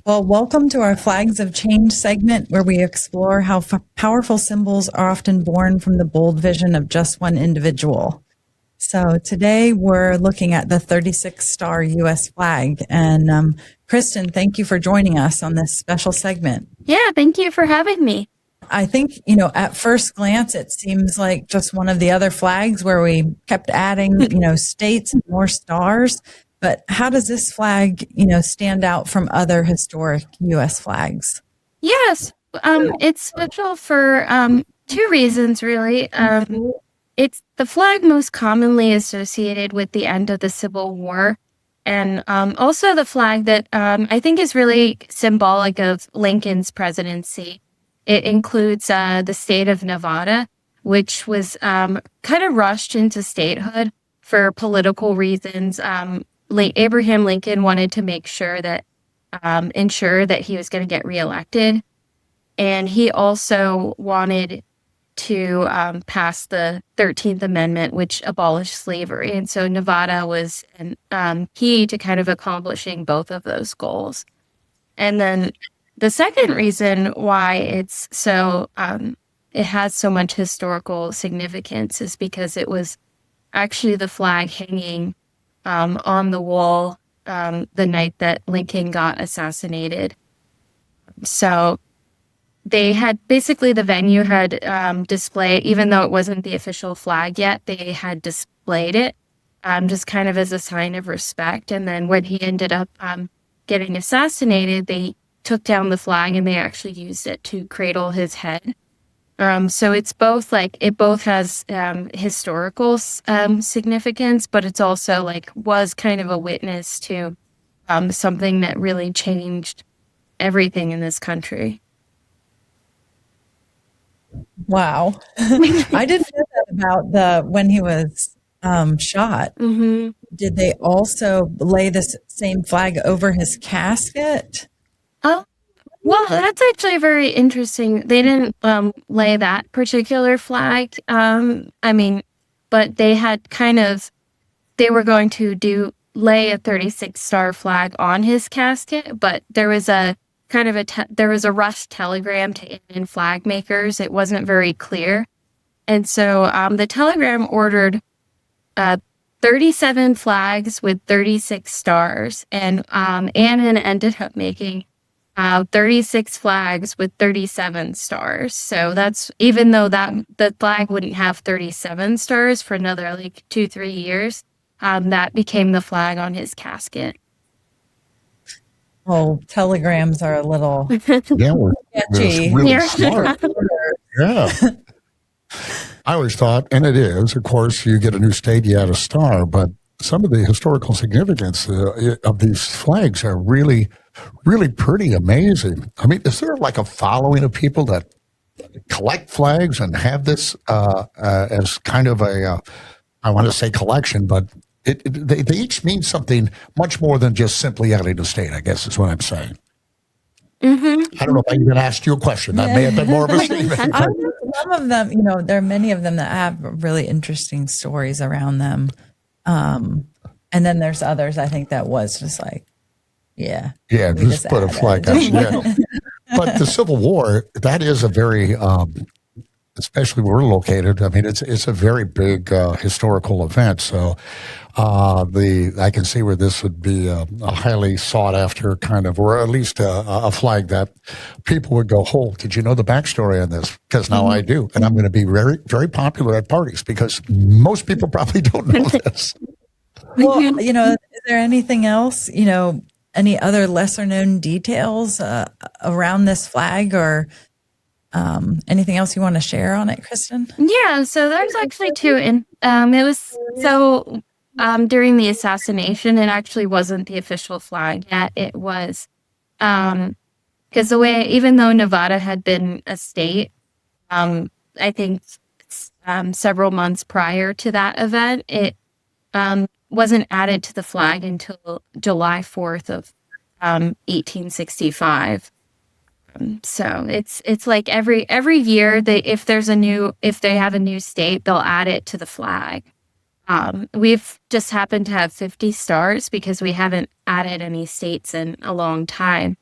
Well, welcome to our Flags of Change segment where we explore how powerful symbols are often born from the bold vision of just one individual. So today we're looking at the 36-star U.S. flag. And Kristen, thank you for joining us on this special segment. Yeah, thank you for having me. I think, at first glance, it seems like just one of the other flags where we kept adding, states and more stars. But how does this flag, stand out from other historic U.S. flags? Yes, it's special for two reasons, really. It's the flag most commonly associated with the end of the Civil War, and also the flag that I think is really symbolic of Lincoln's presidency. It includes the state of Nevada, which was kind of rushed into statehood for political reasons. Abraham Lincoln wanted to make sure that ensure that he was going to get reelected. And he also wanted to pass the 13th Amendment, which abolished slavery. And so Nevada was key to kind of accomplishing both of those goals. And then the second reason why it's so it has so much historical significance is because it was actually the flag hanging on the wall the night that Lincoln got assassinated. So they had basically the venue had displayed, even though it wasn't the official flag yet, they had displayed it just kind of as a sign of respect. And then when he ended up getting assassinated, they took down the flag and they actually used it to cradle his head. So it's both it both has historical significance, but it's also was kind of a witness to something that really changed everything in this country. Wow. I didn't know that about when he was shot. Mm-hmm. Did they also lay this same flag over his casket? Oh, well, that's actually very interesting. They didn't lay that particular flag. But they had they were going to lay a 36-star flag on his casket, but there was a there was a rushed telegram to Indian flag makers. It wasn't very clear. And so the telegram ordered 37 flags with 36 stars, and Annan ended up making 36 flags with 37 stars. So that's, even though the flag wouldn't have 37 stars for another 2-3 years, that became the flag on his casket. Oh, telegrams are a little sketchy. Really smart. Yeah. I always thought, and it is, of course, you get a new state, you add a star, but some of the historical significance of these flags are really, really pretty amazing. I mean, is there a following of people that collect flags and have this as kind of I want to say collection, but they each mean something much more than just simply adding a state, I guess is what I'm saying. Mm-hmm. I don't know if I even asked you a question. That may have been more of a statement. Some of them, there are many of them that have really interesting stories around them. And then there's others, I think, that was just just put a flag up. Yeah. But the Civil War, that is a very, especially where we're located, I mean, it's a very big historical event. So I can see where this would be a highly sought after kind of, or at least a flag that people would go, oh, did you know the backstory on this? Because now I do. And I'm going to be very, very popular at parties because most people probably don't know this. Well, is there anything else, any other lesser known details around this flag or anything else you want to share on it, Kristen? Yeah, so there's actually two. And it was during the assassination, it actually wasn't the official flag yet. It was because even though Nevada had been a state, I think several months prior to that event, it wasn't added to the flag until July 4th of 1865. So it's like every year if they have a new state, they'll add it to the flag. We've just happened to have 50 stars because we haven't added any states in a long time.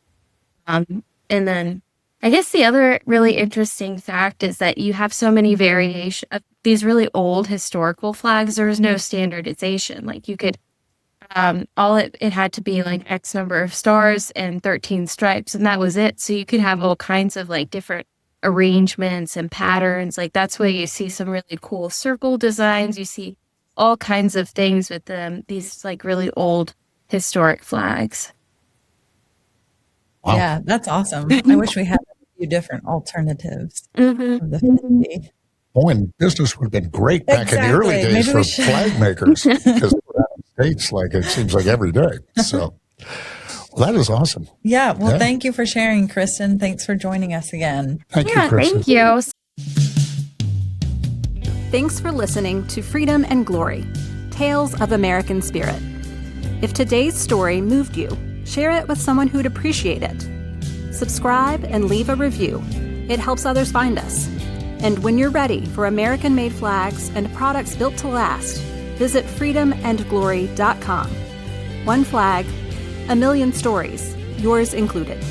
And then I guess the other really interesting fact is that you have so many variation of these really old historical flags. There was no standardization. Like you could, it had to be like X number of stars and 13 stripes, and that was it. So you could have all kinds of like different arrangements and patterns. Like that's where you see some really cool circle designs. You see all kinds of things with these like really old historic flags. Wow. Yeah, that's awesome. I wish we had a few different alternatives of the 50. Boy, and business would have been great back in the early Exactly. days Maybe for we should. flag makers because we're out in the States, like it seems like every day. So well, that is awesome. Yeah. Well, thank you for sharing, Kristen. Thanks for joining us again. Thank you, Kristen. Thank you. Thanks for listening to Freedom and Glory, Tales of American Spirit. If today's story moved you, share it with someone who'd appreciate it. Subscribe and leave a review. It helps others find us. And when you're ready for American-made flags and products built to last, visit freedomandglory.com. One flag, a million stories, yours included.